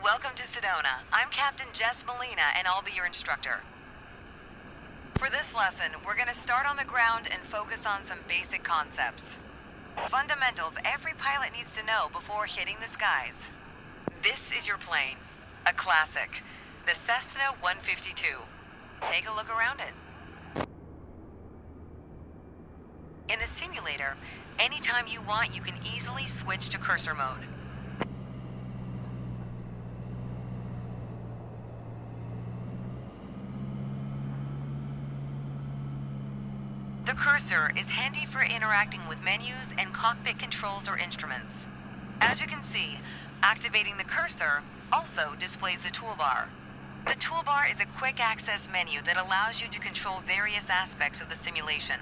Welcome to Sedona. I'm Captain Jess Molina, and I'll be your instructor. For this lesson, we're going to start on the ground and focus on some basic concepts. Fundamentals every pilot needs to know before hitting the skies. This is your plane, a classic, the Cessna 152. Take a look around it. In the simulator, anytime you want, you can easily switch to cursor mode. The cursor is handy for interacting with menus and cockpit controls or instruments. As you can see, activating the cursor also displays the toolbar. The toolbar is a quick access menu that allows you to control various aspects of the simulation.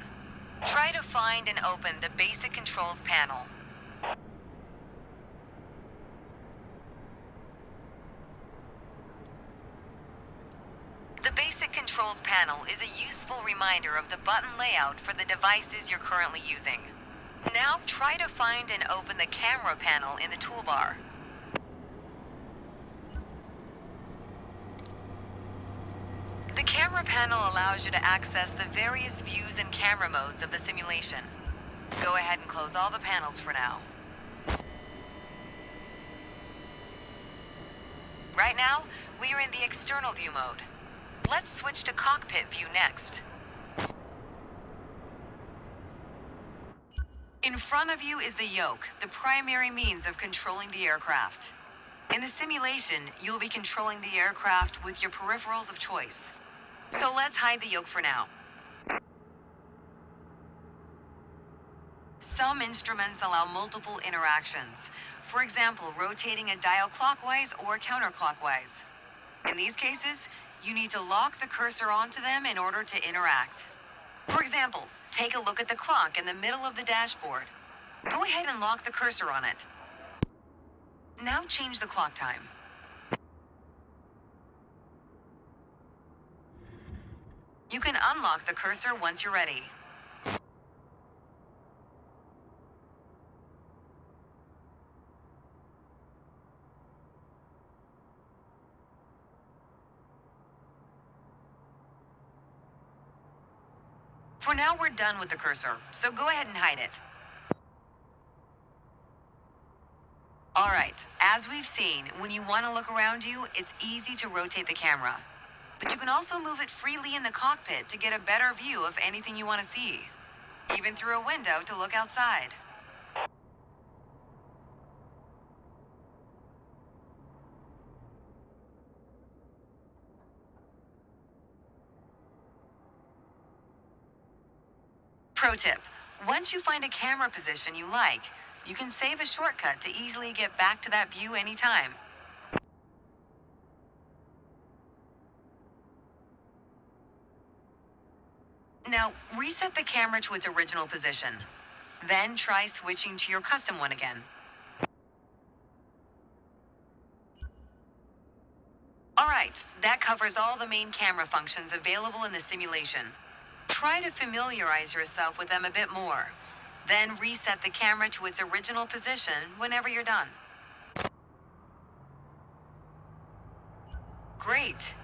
Try to find and open the basic controls panel. The basic controls panel is a useful reminder of the button layout for the devices you're currently using. Now try to find and open the camera panel in the toolbar. The camera panel allows you to access the various views and camera modes of the simulation. Go ahead and close all the panels for now. Right now, we are in the external view mode. Let's switch to cockpit view next. In front of you is the yoke, the primary means of controlling the aircraft. In the simulation, you'll be controlling the aircraft with your peripherals of choice. So let's hide the yoke for now. Some instruments allow multiple interactions. For example, rotating a dial clockwise or counterclockwise. In these cases, you need to lock the cursor onto them in order to interact. For example, take a look at the clock in the middle of the dashboard. Go ahead and lock the cursor on it. Now change the clock time. You can unlock the cursor once you're ready. For now, we're done with the cursor, so go ahead and hide it. All right, as we've seen, when you want to look around you, it's easy to rotate the camera. But you can also move it freely in the cockpit to get a better view of anything you want to see, even through a window to look outside. Pro tip, once you find a camera position you like, you can save a shortcut to easily get back to that view anytime. Now, reset the camera to its original position. Then try switching to your custom one again. All right, that covers all the main camera functions available in the simulation. Try to familiarize yourself with them a bit more. Then reset the camera to its original position whenever you're done. Great.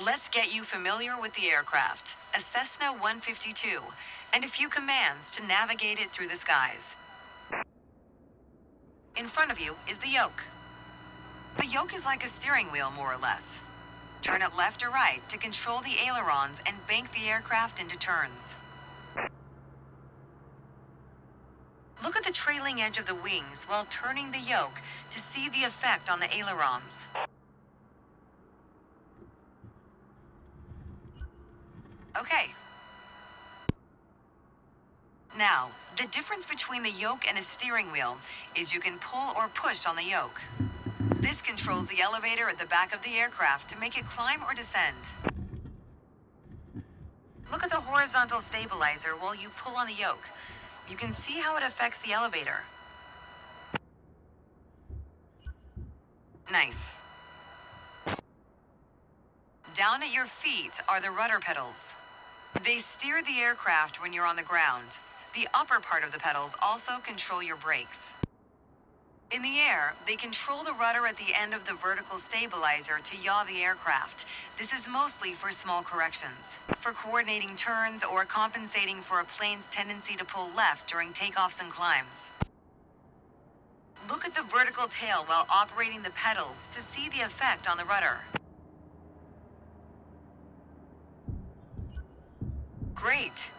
Let's get you familiar with the aircraft, a Cessna 152, and a few commands to navigate it through the skies. In front of you is the yoke. The yoke is like a steering wheel, more or less. Turn it left or right to control the ailerons and bank the aircraft into turns. Look at the trailing edge of the wings while turning the yoke to see the effect on the ailerons. Okay. Now, the difference between the yoke and a steering wheel is you can pull or push on the yoke. This controls the elevator at the back of the aircraft to make it climb or descend. Look at the horizontal stabilizer while you pull on the yoke. You can see how it affects the elevator. Nice. Down at your feet are the rudder pedals. They steer the aircraft when you're on the ground. The upper part of the pedals also control your brakes. In the air, they control the rudder at the end of the vertical stabilizer to yaw the aircraft. This is mostly for small corrections, for coordinating turns or compensating for a plane's tendency to pull left during takeoffs and climbs. Look at the vertical tail while operating the pedals to see the effect on the rudder. Great.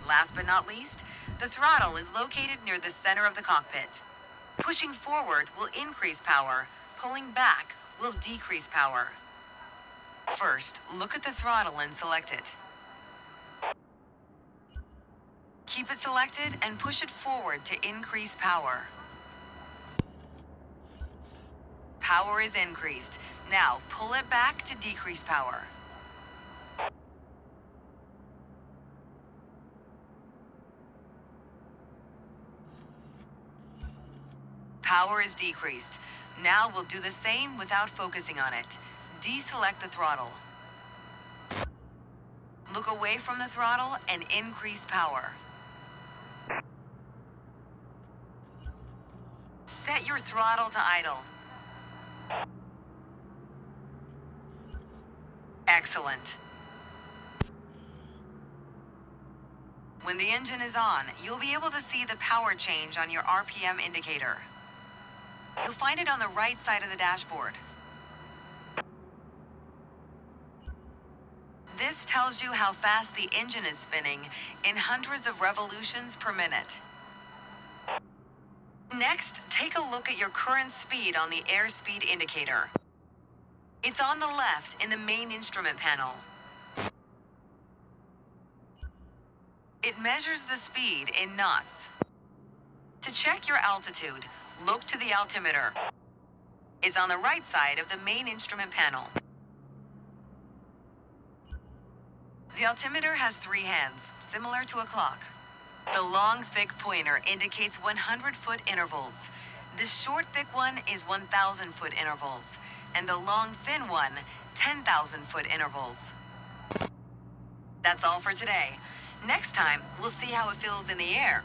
Last but not least, the throttle is located near the center of the cockpit. Pushing forward will increase power. Pulling back will decrease power. First, look at the throttle and select it. Keep it selected and push it forward to increase power. Power is increased. Now, pull it back to decrease power. Power is decreased. Now we'll do the same without focusing on it. Deselect the throttle. Look away from the throttle and increase power. Set your throttle to idle. Excellent. When the engine is on, you'll be able to see the power change on your RPM indicator. You'll find it on the right side of the dashboard. This tells you how fast the engine is spinning in hundreds of revolutions per minute. Next, take a look at your current speed on the airspeed indicator. It's on the left in the main instrument panel. It measures the speed in knots. To check your altitude, look to the altimeter. It's on the right side of the main instrument panel. The altimeter has 3 hands, similar to a clock. The long, thick pointer indicates 100-foot intervals. The short, thick one is 1,000-foot intervals, and the long, thin one, 10,000-foot intervals. That's all for today. Next time, we'll see how it feels in the air.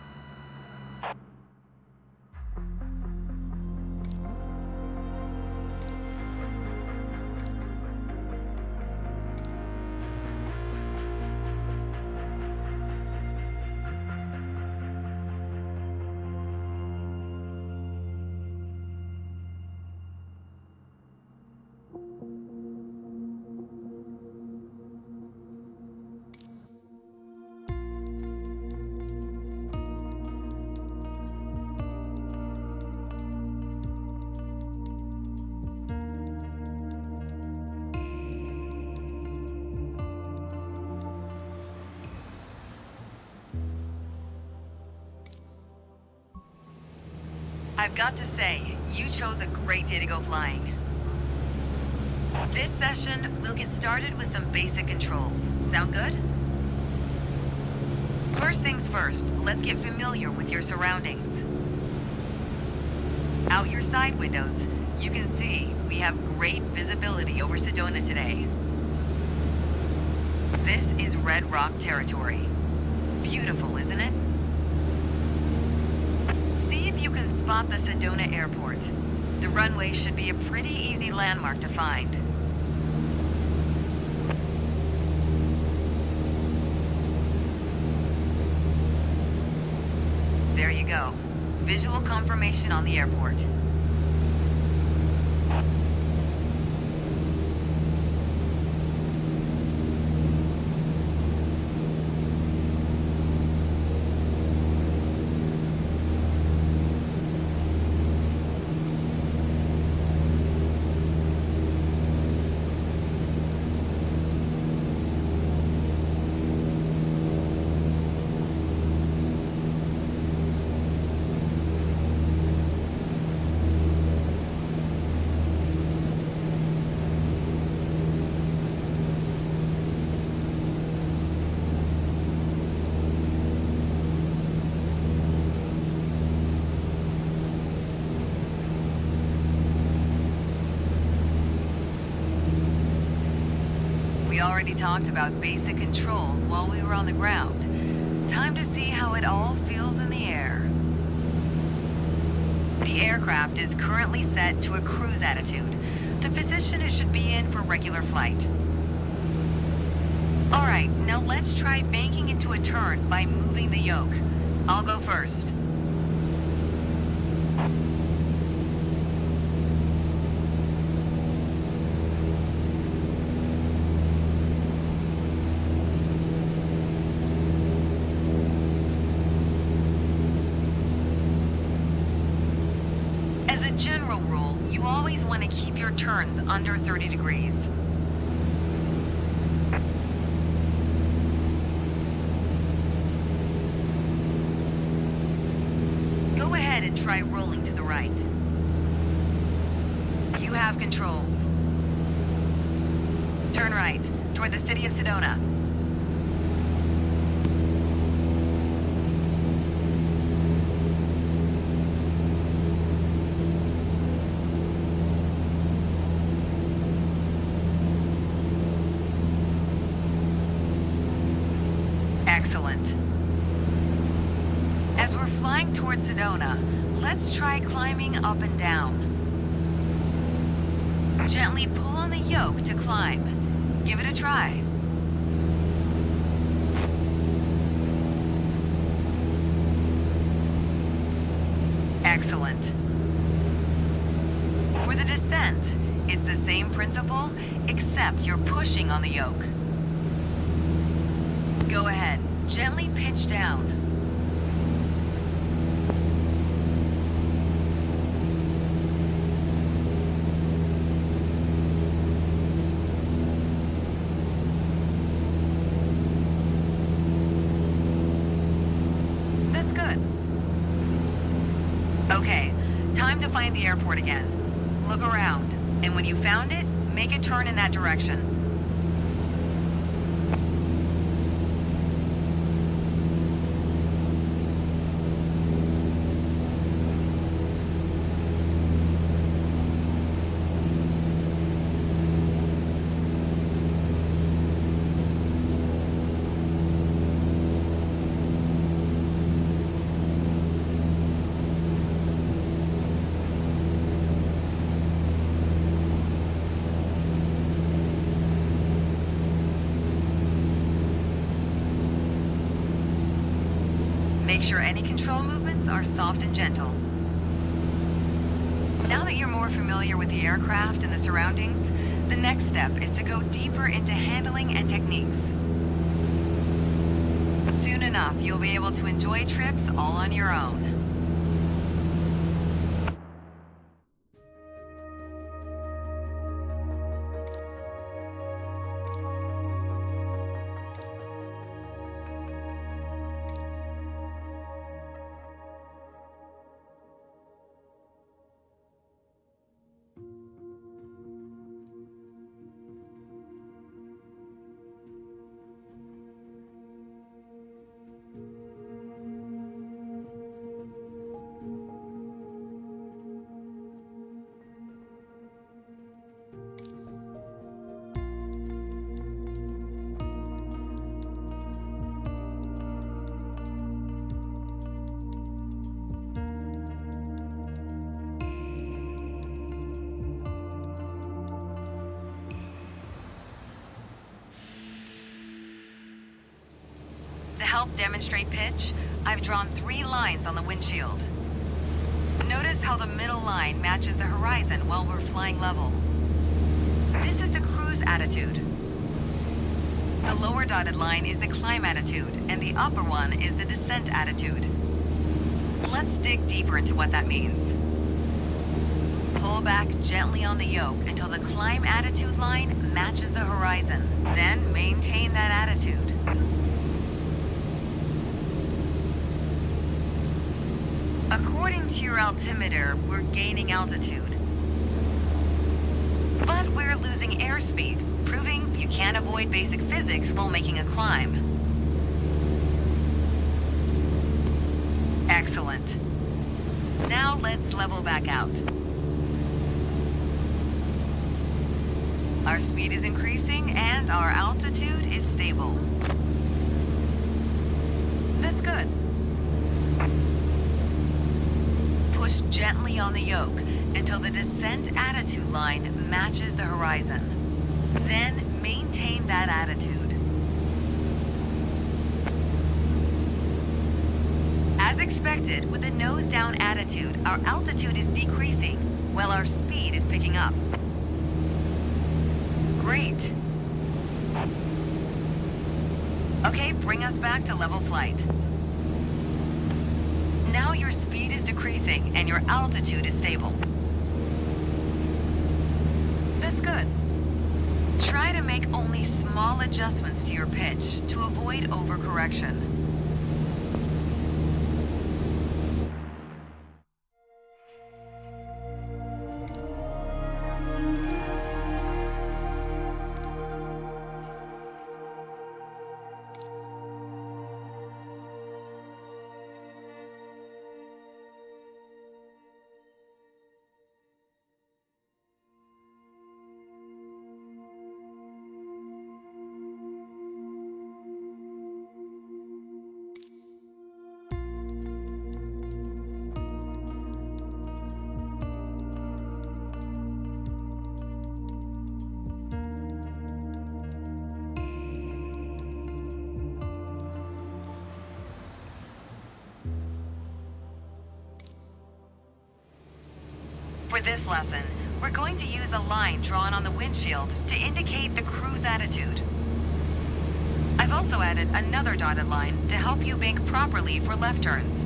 I've got to say, you chose a great day to go flying. This session, we'll get started with some basic controls. Sound good? First things first, let's get familiar with your surroundings. Out your side windows, you can see we have great visibility over Sedona today. This is Red Rock territory. Beautiful, isn't it? See if you can spot the Sedona airport. The runway should be a pretty easy landmark to find. There you go. Visual confirmation on the airport. already talked about basic controls while we were on the ground. Time to see how it all feels in the air. The aircraft is currently set to a cruise attitude, the position it should be in for regular flight. Alright, now let's try banking into a turn by moving the yoke. I'll go first. As a general rule, you always want to keep your turns under 30 degrees. Go ahead and try rolling to the right. You have controls. Turn right, toward the city of Sedona. Excellent. As we're flying towards Sedona, let's try climbing up and down. Gently pull on the yoke to climb. Give it a try. Excellent. For the descent, it's the same principle, except you're pushing on the yoke. Go ahead, gently pitch down. That's good. Okay, time to find the airport again. Look around, and when you found it, make a turn in that direction. Make sure any control movements are soft and gentle. Now that you're more familiar with the aircraft and the surroundings, the next step is to go deeper into handling and techniques. Soon enough, you'll be able to enjoy trips all on your own. To help demonstrate pitch, I've drawn 3 lines on the windshield. Notice how the middle line matches the horizon while we're flying level. This is the cruise attitude. The lower dotted line is the climb attitude, and the upper one is the descent attitude. Let's dig deeper into what that means. Pull back gently on the yoke until the climb attitude line matches the horizon. Then maintain that attitude. According to your altimeter, we're gaining altitude. But we're losing airspeed, proving you can't avoid basic physics while making a climb. Excellent. Now let's level back out. Our speed is increasing and our altitude is stable. That's good. Push gently on the yoke until the descent attitude line matches the horizon. Then maintain that attitude. As expected, with a nose-down attitude, our altitude is decreasing while our speed is picking up. Great. Okay, bring us back to level flight. Now your speed is decreasing and your altitude is stable. That's good. Try to make only small adjustments to your pitch to avoid overcorrection. For this lesson, we're going to use a line drawn on the windshield to indicate the cruise attitude. I've also added another dotted line to help you bank properly for left turns.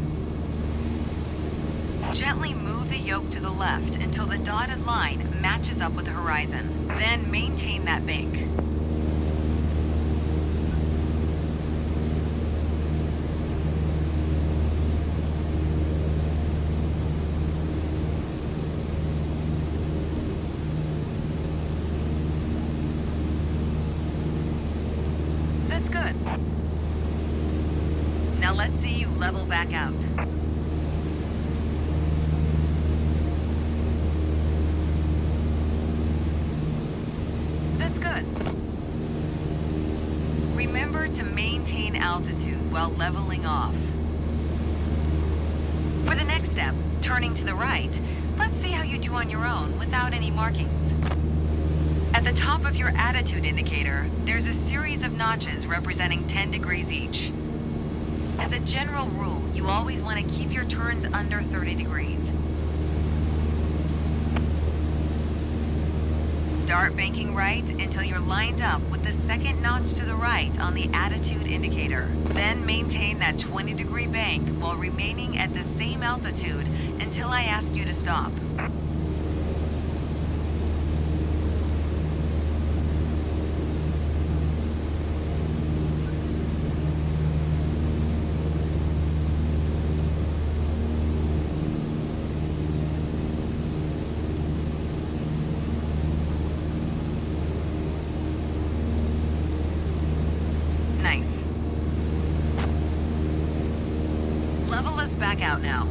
Gently move the yoke to the left until the dotted line matches up with the horizon. Then maintain that bank. That's good. Now let's see you level back out. That's good. Remember to maintain altitude while leveling off. For the next step, turning to the right, let's see how you do on your own without any markings. At the top of your attitude indicator, there's a series of notches representing 10 degrees each. As a general rule, you always want to keep your turns under 30 degrees. Start banking right until you're lined up with the second notch to the right on the attitude indicator. Then maintain that 20-degree bank while remaining at the same altitude until I ask you to stop. Nice. Level us back out now.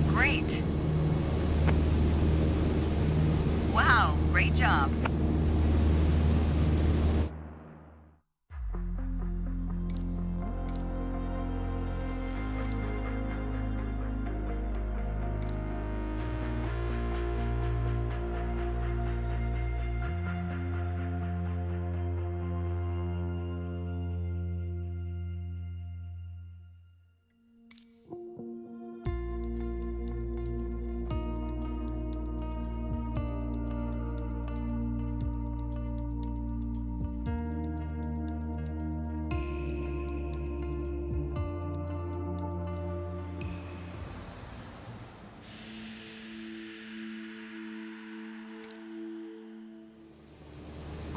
Great. Wow, great job.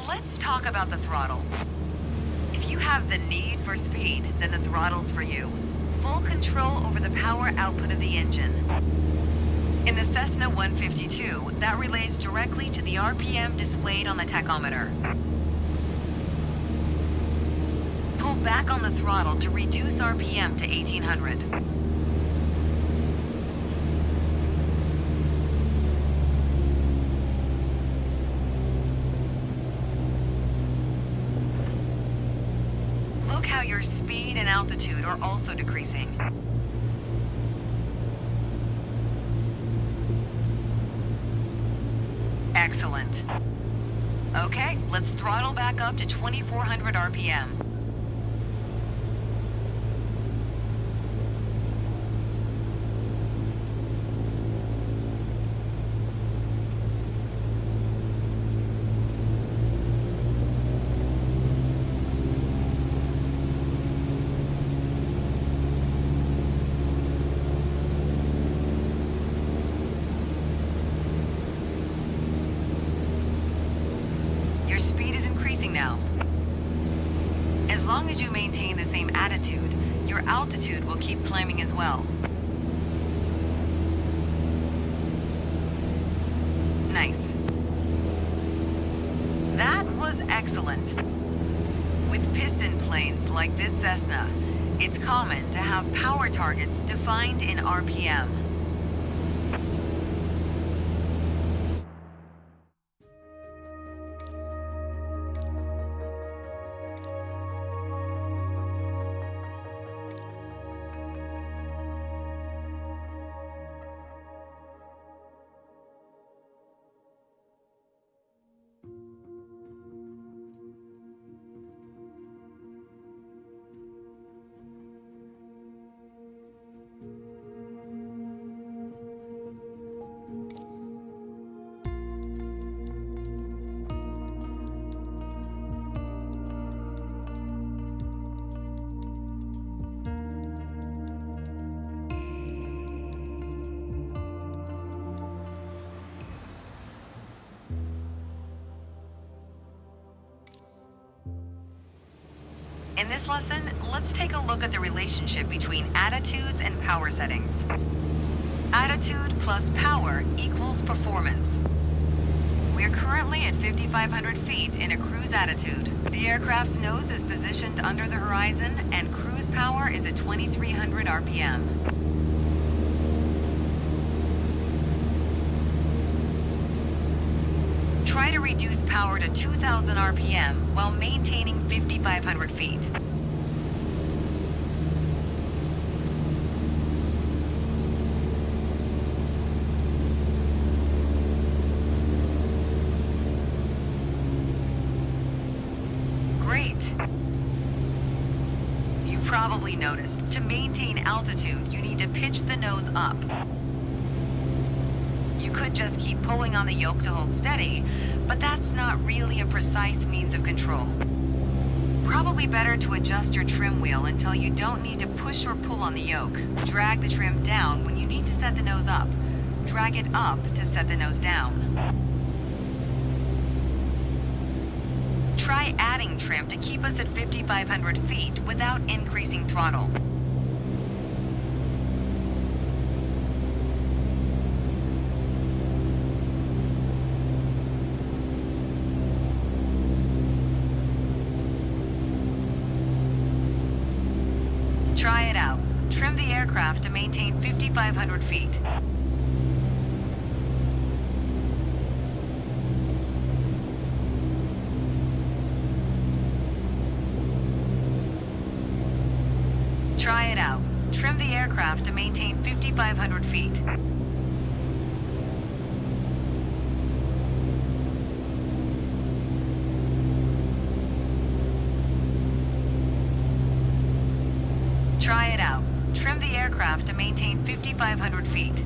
Let's talk about the throttle. If you have the need for speed, then the throttle's for you. Full control over the power output of the engine. In the Cessna 152, that relates directly to the RPM displayed on the tachometer. Pull back on the throttle to reduce RPM to 1800. how your speed and altitude are also decreasing. Excellent. Okay, let's throttle back up to 2400 RPM. Your speed is increasing now. As long as you maintain the same attitude, your altitude will keep climbing as well. Nice. That was excellent. With piston planes like this Cessna, it's common to have power targets defined in RPM. In this lesson, let's take a look at the relationship between attitudes and power settings. Attitude plus power equals performance. We're currently at 5,500 feet in a cruise attitude. The aircraft's nose is positioned under the horizon and cruise power is at 2,300 RPM. Try to reduce power to 2,000 RPM while maintaining 5,500 feet. Great. You probably noticed, to maintain altitude, you need to pitch the nose up. You could just keep pulling on the yoke to hold steady, but that's not really a precise means of control. Probably better to adjust your trim wheel until you don't need to push or pull on the yoke. Drag the trim down when you need to set the nose up. Drag it up to set the nose down. Try adding trim to keep us at 5,500 feet without increasing throttle. Try it out. Trim the aircraft to maintain 5,500 feet. Try it out. Trim the aircraft to maintain 5,500 feet. Try it out. Trim the aircraft to maintain 5,500 feet.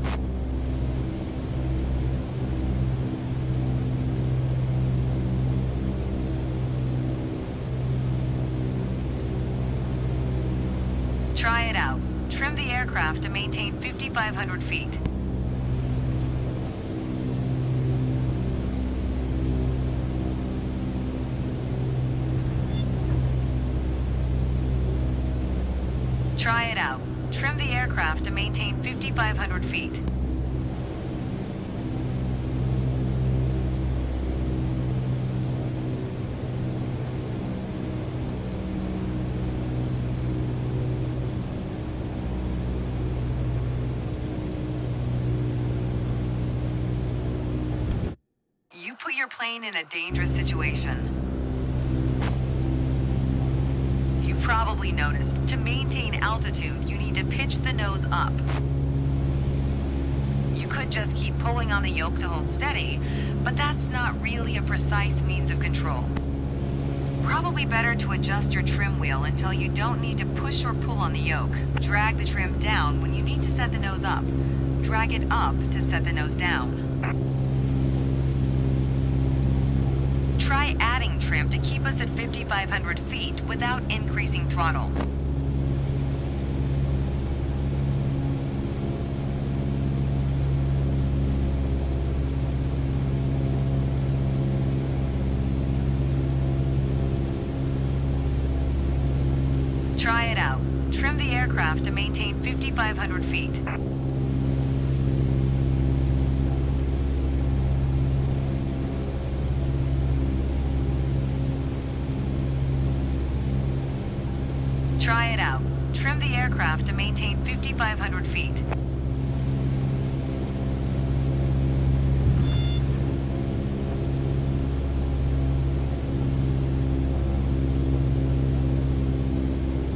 Try it out. Trim the aircraft to maintain 5,500 feet. Try it out. Trim the aircraft to maintain 5,500 feet. You put your plane in a dangerous situation. You Probably noticed, to maintain altitude, you need to pitch the nose up. You could just keep pulling on the yoke to hold steady, but that's not really a precise means of control. Probably better to adjust your trim wheel until you don't need to push or pull on the yoke. Drag the trim down when you need to set the nose up. Drag it up to set the nose down. Try adding trim to keep us at 5,500 feet without increasing throttle. Try it out. Trim the aircraft to maintain 5,500 feet. Try it out. Trim the aircraft to maintain 5,500 feet.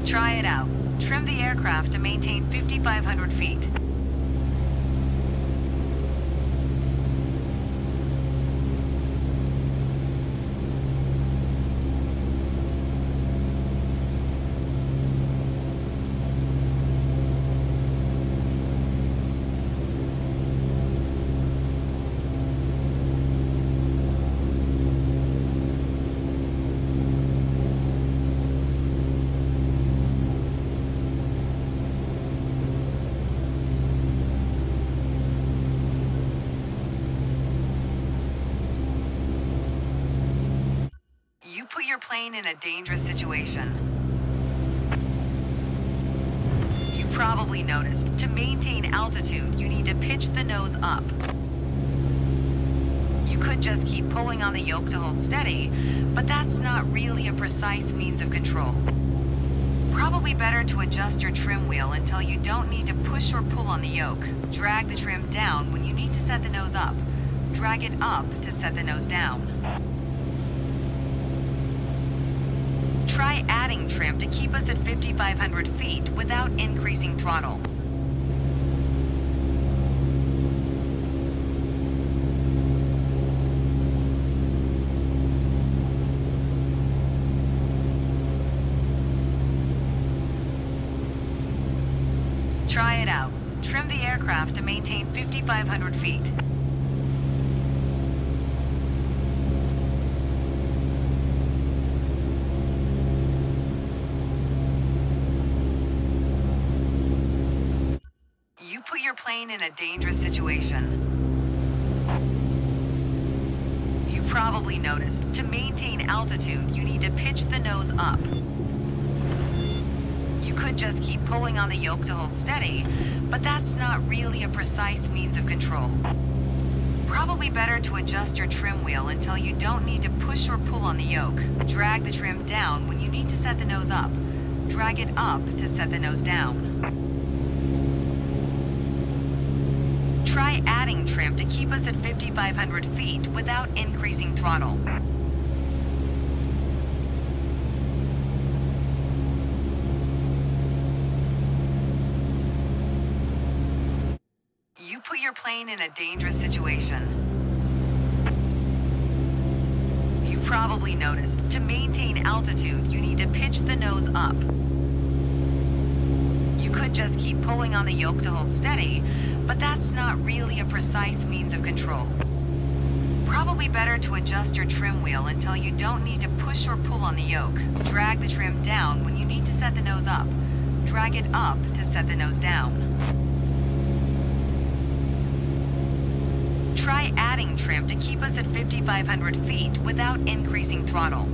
Try it out. Trim the aircraft to maintain 5,500 feet. Put your plane in a dangerous situation. You probably noticed, to maintain altitude, you need to pitch the nose up. You could just keep pulling on the yoke to hold steady, but that's not really a precise means of control. Probably better to adjust your trim wheel until you don't need to push or pull on the yoke. Drag the trim down when you need to set the nose up. Drag it up to set the nose down. Try adding trim to keep us at 5,500 feet without increasing throttle. Try it out. Trim the aircraft to maintain 5,500 feet. Put your plane in a dangerous situation. You probably noticed, to maintain altitude, you need to pitch the nose up. You could just keep pulling on the yoke to hold steady, but that's not really a precise means of control. Probably better to adjust your trim wheel until you don't need to push or pull on the yoke. Drag the trim down when you need to set the nose up. Drag it up to set the nose down. Try adding trim to keep us at 5,500 feet without increasing throttle. You put your plane in a dangerous situation. You probably noticed, to maintain altitude, you need to pitch the nose up. You could just keep pulling on the yoke to hold steady, but that's not really a precise means of control. Probably better to adjust your trim wheel until you don't need to push or pull on the yoke. Drag the trim down when you need to set the nose up. Drag it up to set the nose down. Try adding trim to keep us at 5,500 feet without increasing throttle.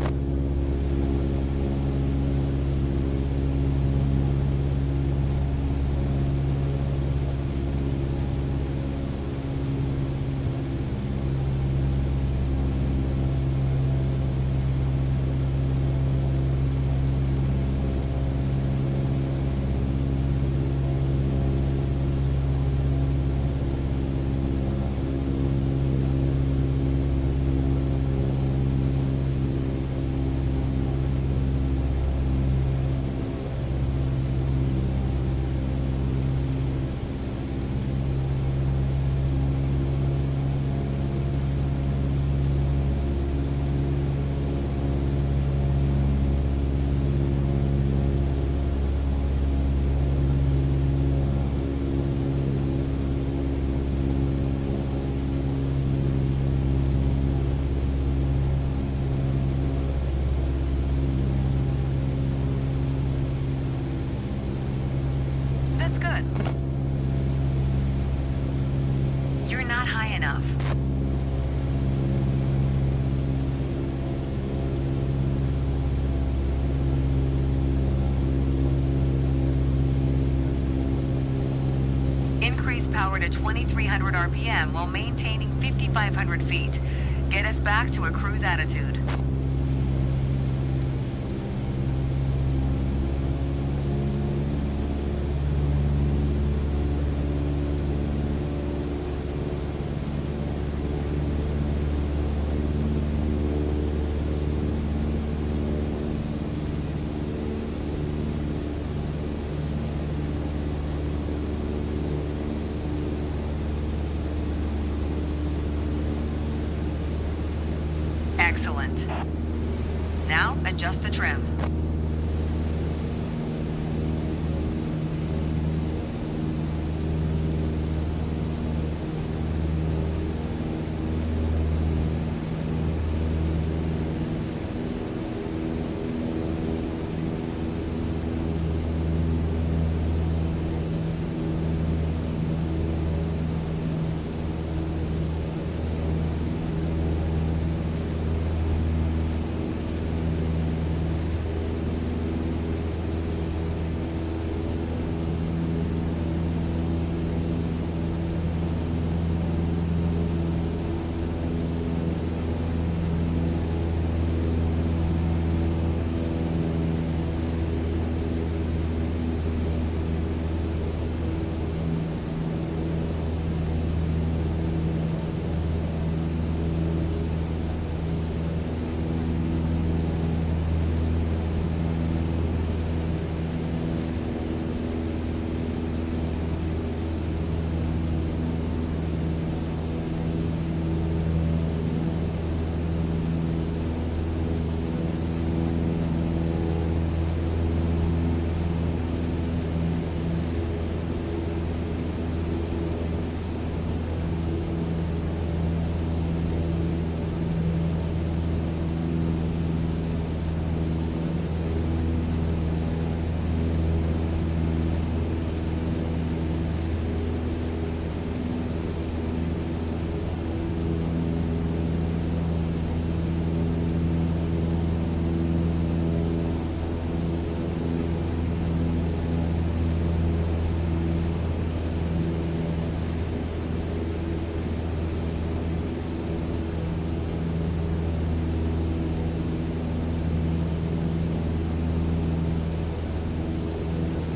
that. You're not high enough. Increase power to 2300 RPM while maintaining 5500 feet. Get us back to a cruise attitude. Excellent. Now, adjust the trim.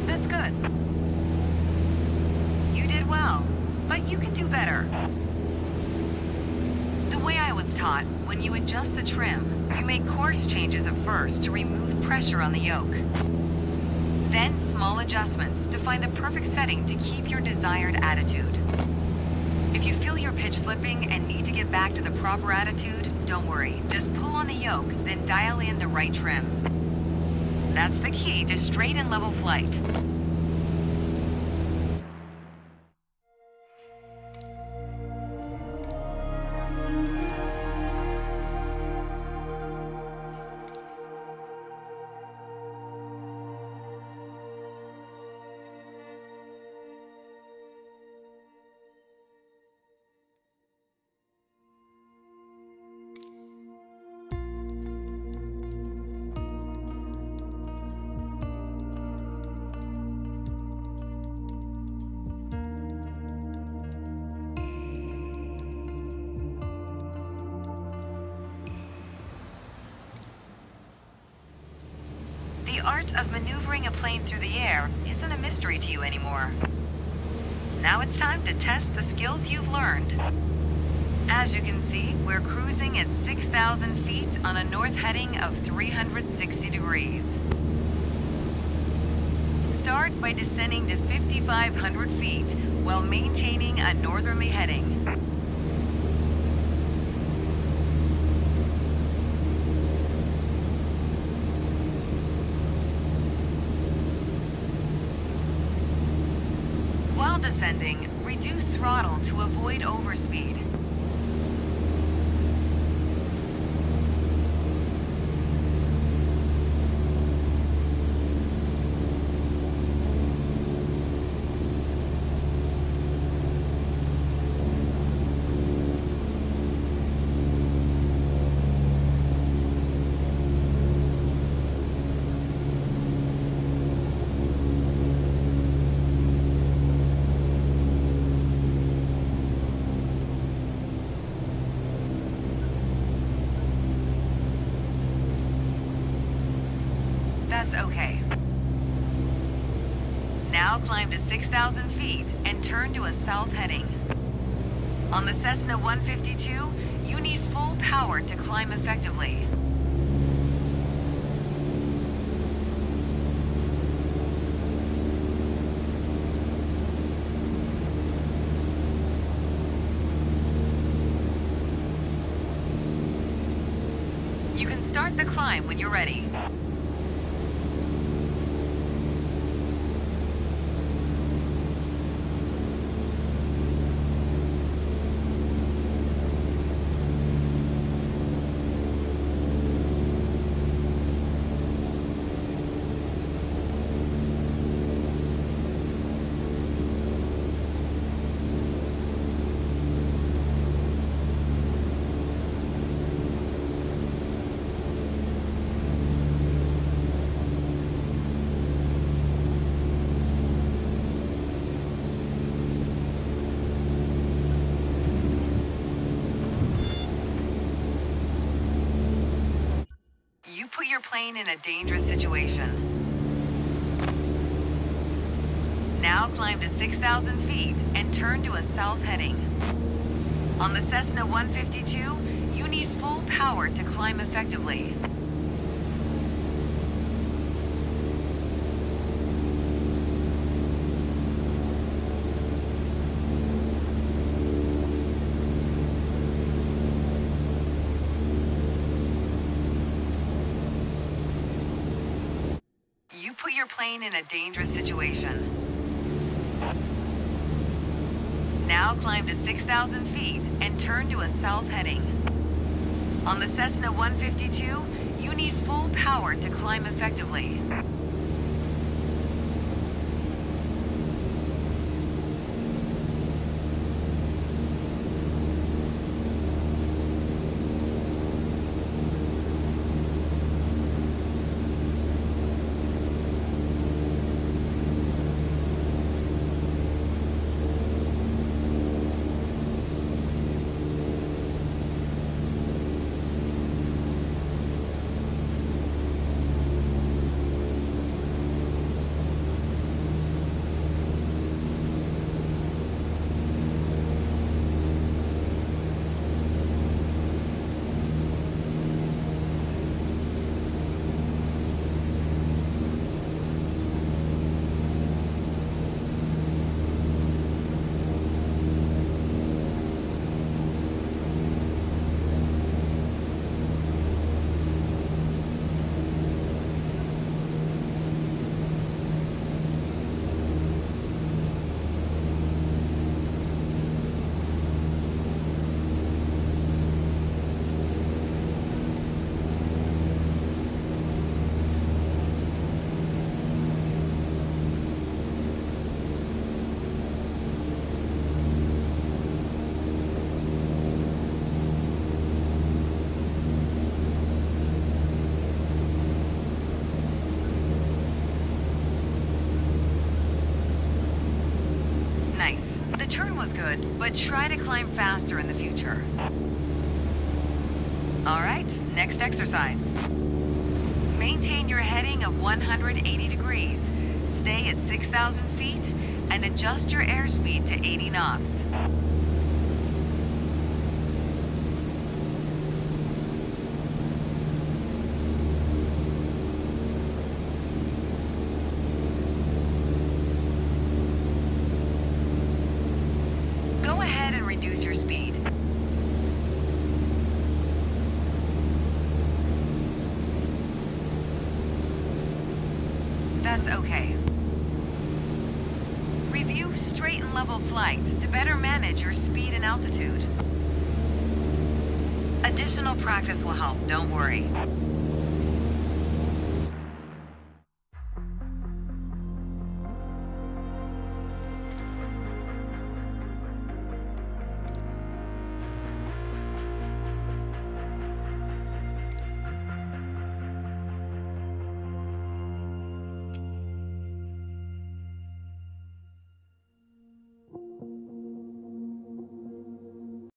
That's good. You did well, but you can do better. The way I was taught, when you adjust the trim, you make course changes at first to remove pressure on the yoke. Then small adjustments to find the perfect setting to keep your desired attitude. If you feel your pitch slipping and need to get back to the proper attitude, don't worry. Just pull on the yoke, then dial in the right trim. That's the key to straight and level flight. The art of maneuvering a plane through the air isn't a mystery to you anymore. Now it's time to test the skills you've learned. As you can see, we're cruising at 6,000 feet on a north heading of 360 degrees. Start by descending to 5,500 feet while maintaining a northerly heading. While descending, reduce throttle to avoid overspeed. That's okay. Now climb to 6,000 feet and turn to a south heading. On the Cessna 152, you need full power to climb effectively. You can start the climb when you're ready. You put your plane in a dangerous situation. Now climb to 6,000 feet and turn to a south heading. On the Cessna 152, you need full power to climb effectively. You put your plane in a dangerous situation. Now climb to 6,000 feet and turn to a south heading. On the Cessna 152, you need full power to climb effectively. Nice. The turn was good, but try to climb faster in the future. All right, next exercise. Maintain your heading of 180 degrees. Stay at 6,000 feet and adjust your airspeed to 80 knots. Go ahead and reduce your speed. That's okay. Review straight and level flight to better manage your speed and altitude. Additional practice will help, don't worry.